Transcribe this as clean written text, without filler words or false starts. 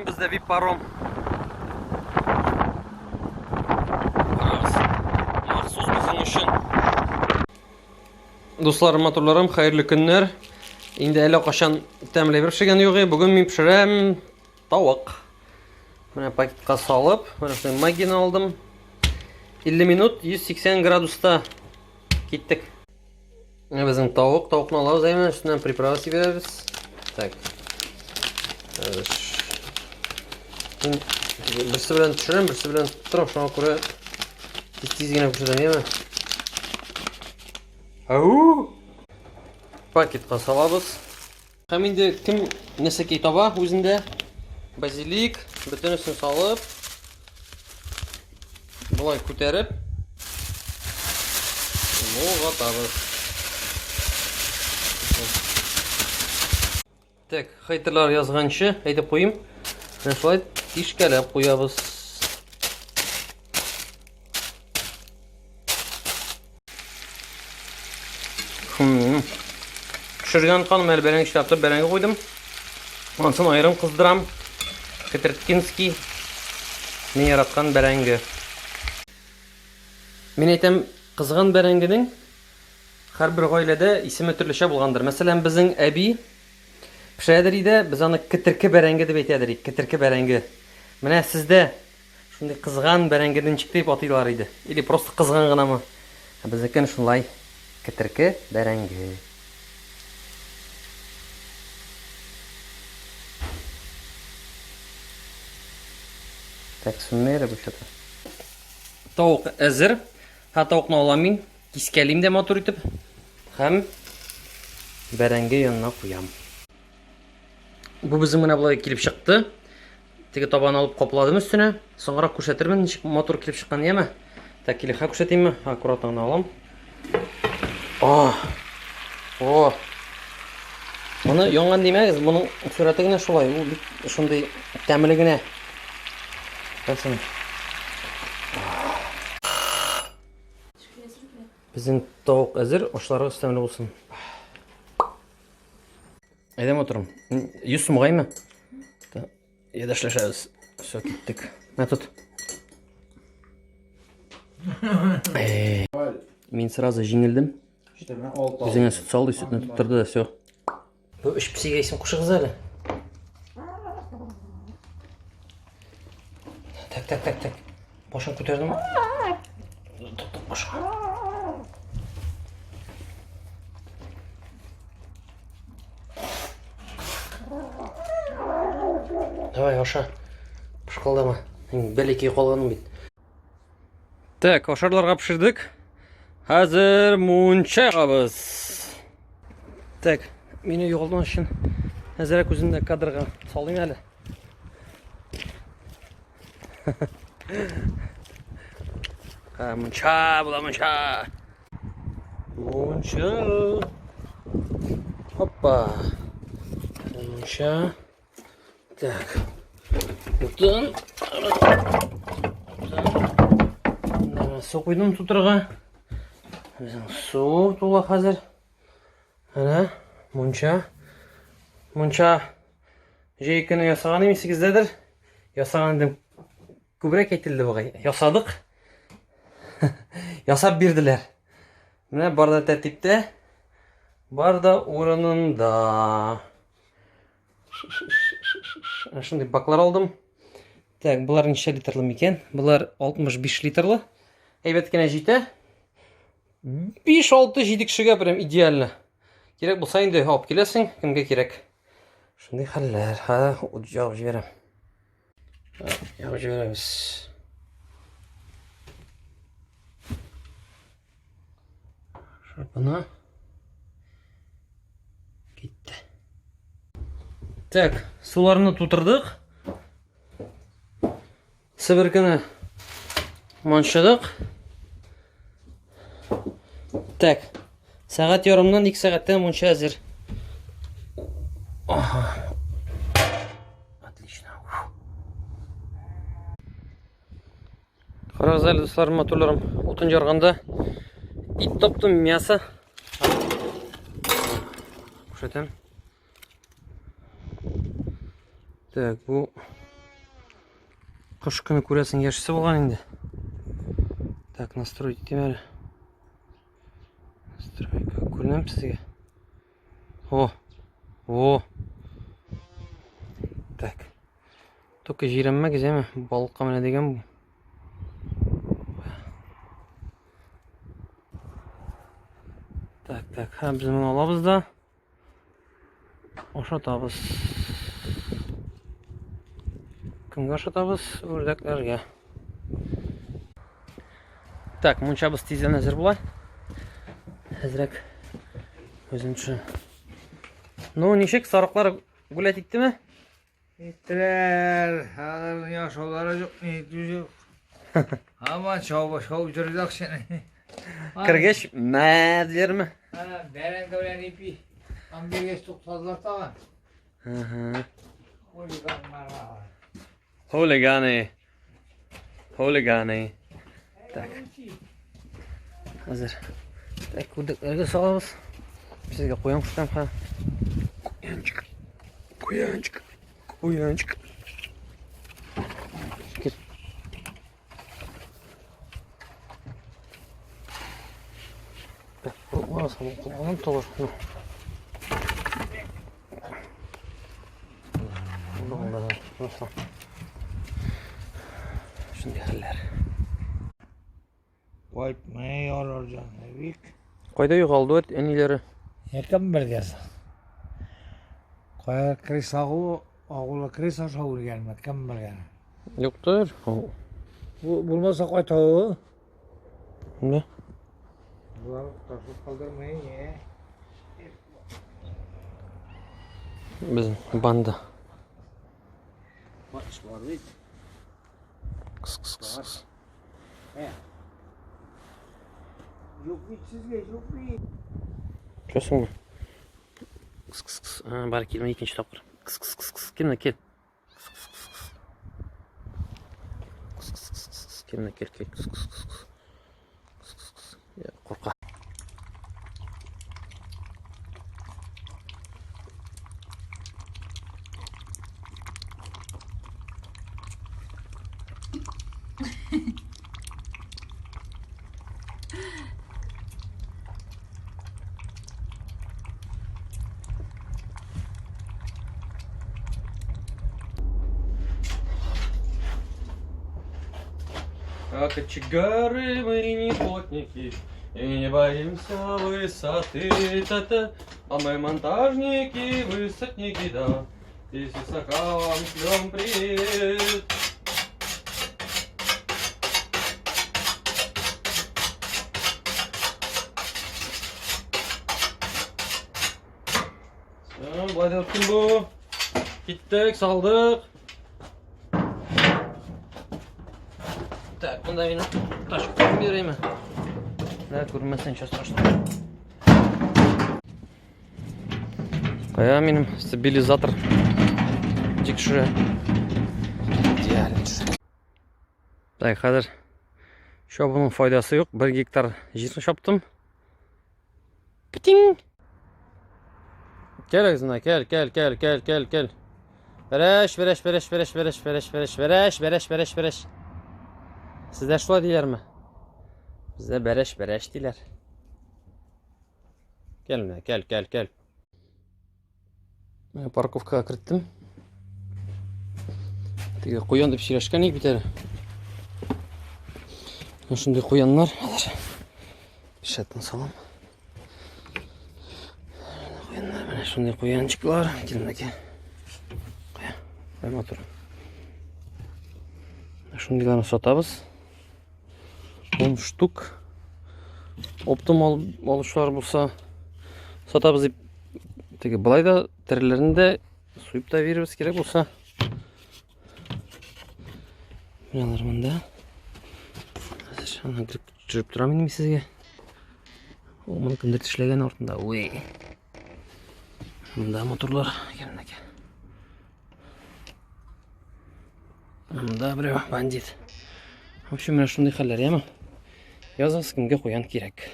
bizde bir parom. Maxsus bizim için. Dostlarım, motorlarım, hayırlı günler. Şimdi elə qaşan təmləyə pişirgən yox. Bugün mən pişirəm tavuk. Mənə paketə salıb, mənə magini aldım. 50 minut 180 gradusta gittik. Bizim tavukunu alırız, hemen üstünden pripravası veririz. Tak. Evet. Birisi bilen pişirəm, birisi bilen tuturam. Şuna göre tez-tezgine pişirəm, değil mi? Au! Paketə salabız. Hem indi kim neseki tava özünde bazilik, bütün üstünü salıp bulay көтеріп оғатабыз. Так, хейтерлар yazғаншы айтып қойым. Шылай тишкелеп қоябыз. Pişirген қаным әлі бәрәңгі işlaptı, бәрәңгі қойдым. Ondan ayırım kızdıram. Kıtırtkinski мен yaratқан бәрәңгі. Мен айтам, қызған бәрәңгінің har bir гаиләдә исеме төрлечә булгандыр. Мәсәлән, безнең әби пешәдер иде, без аны кытыркы бәрәңге дип әйтәдер идек. Кытыркы бәрәңге. Менә сездә шундый кызган бәрәңгедән чыкты дип атыйлар иде. Или просто кызган гынамы? Безнекен шулай кытыркы бәрәңге. Так, сүнмәре бу шата. Тавык әзер. Тавыкны аламын, кискәлим дә матур итеп. Һәм бәрәңге янына куям. Бу безнең менә булай килеп чыкты. Теге табан алып капладым өстенә. Соңрак күрсәтермен, ничек матур килеп чыккан, яме? Так, килеп күрсәтимме? Аккуратно алам. О! Моны янган димәгез, моның сүрәте генә шулай. Ул бик шундый тәмле генә. Бәсен. Bizim tavuk hazır, oşları üstümde olsun. Edem oturum. 100 sumgay mı? Yedaşlaşırız. Söz gittik. Ne tut? Ben сразу жеңілдім. Өзіңе süt saldı, sütünü tutturdu da söz. Bu üç pisiga isim kuşağız әлі. Так. Başını көтердім. Tuttuk başını. Давай, Аша, пышқылдама. Бәлекей қолғаным бит. Так, ашарларға пішірдік. Қазір мұнша қабыз. Так, мені үйғалдың үшін әзірек өзімді кадрға салдың әлі. Мұнша, бұла мұнша. Мұнша. Hoppa. Мұнша. Так, buradan su koydum tuturga. Su tola hazır. Ana muncha jeykini yasağanım sizdedir. Yasağan dedim. Kübrek etildi bu. Yasadık. Yasap birdiler. Mene barda tertipte. Barda oranında. Şunday baklar aldım. Так, bunlar неше литрлы мекен? Bunlar 65 литрлы. Әйбәт кенә җитә. 5-6 7 кешегә прям идеально. Кирәк булса инде алып киләсең, кемгә кирәк. Шундый хәлләр. Ягып җибәрәм. Ягып җибәрәбез. Шапына. Китте. Так, sularını tuturduk. Sıvırkını manşadık. Так, saat yarımdan 2 saatten manşa hazır. Отлично. Қараңыз әлі достарым, моторларым отын жарғанда ит таптым, мясо. Кушайтам. Так, bu Кыш көне күрәсең яшесе булган инде. Так, настроить итим әле. Настройка. Күренәм сезгә? О. Так. Только җирәнмәгез, әме? Балыкка менә дигән бу. Так, һәм без моны алабыз да ашатабыз. Кемгә ашатабыз? Үрдәкләргә. Так, мунчабыз тиздән әзер була. Әзрәк өземчә. Ну, ничек сарыклар гулять иттеме? İttiler, ağırın yaşoları yok, neydi yok. Ama şov жүрдік seni. Кіргеш, мә диләрме? Бәрен көлен ипи, амбергеш тоқтадылар таған. Хулиганы. Так. Әзер. Так, күрдекләргә салабыз. Сезгә куян куштан ха. Куянчик. Кет. Так, бурмасам, кулланып толыр. Шундай хәлләр. Koytmaya yorulacağım. Büyük. Кайда югалды бит әниләре? Yakın belgesi. Koyar kriz ağula kriz aşağı gelmek. Yakın belgesi. Юктыр. Bulmasa koy tavuğu. Ne? Bunları taşıp kaldırmayın ya. Bizim banda. Var değil. Kıs. He. Yok hiç sizge yok bir. Görüyorsun mu? Kıs. Bari kelime ikinci tapır. Kıs. Kelime gel. Kıs. Kelime gel. Kıs. Ya korka. Как кочегары мы не плотники и не боимся высоты, а мы монтажники, высотники, да, и с высока вам шлем привет. Все, Владимир bu. Gittik, saldık. Так, бunda meni tashib qo'yib beraymi? Da, ko'rinmasdan сейчас tashlab. Qo'ya menim stabilizator. Jikshi. Так, hozir shu buning foydasi yo'q. 1 gektar yer shopdim. Piting. Kel o'zina, kel. Bereş. Sizler şula deyirmi? Bizde bereş deyirlər. Gel. Ben parkovkaga kiritdim. Tege qo'yan deb shirashgan ek bitari. Shunday qo'yanlar. Shatdan salom. Qo'yanlar mana shunday qo'yanchiqlar. Kelmaka. Qo'ya. Motor. Shundaylarni sotamiz. 10 штук. Оптом алушылар болса сатабыз деп теге былай да тірілерін де суйып та береміз керек болса. Мыналар мында. Ана кіріп жүріп тұрамын мен сізге. Мұны кімдер тішлеген ортында. Ой. Мында моторлар келінеке. Мында біреу бандит. В общем, мына шундай хәлләр, яма. Языңыз кімге қоян керек.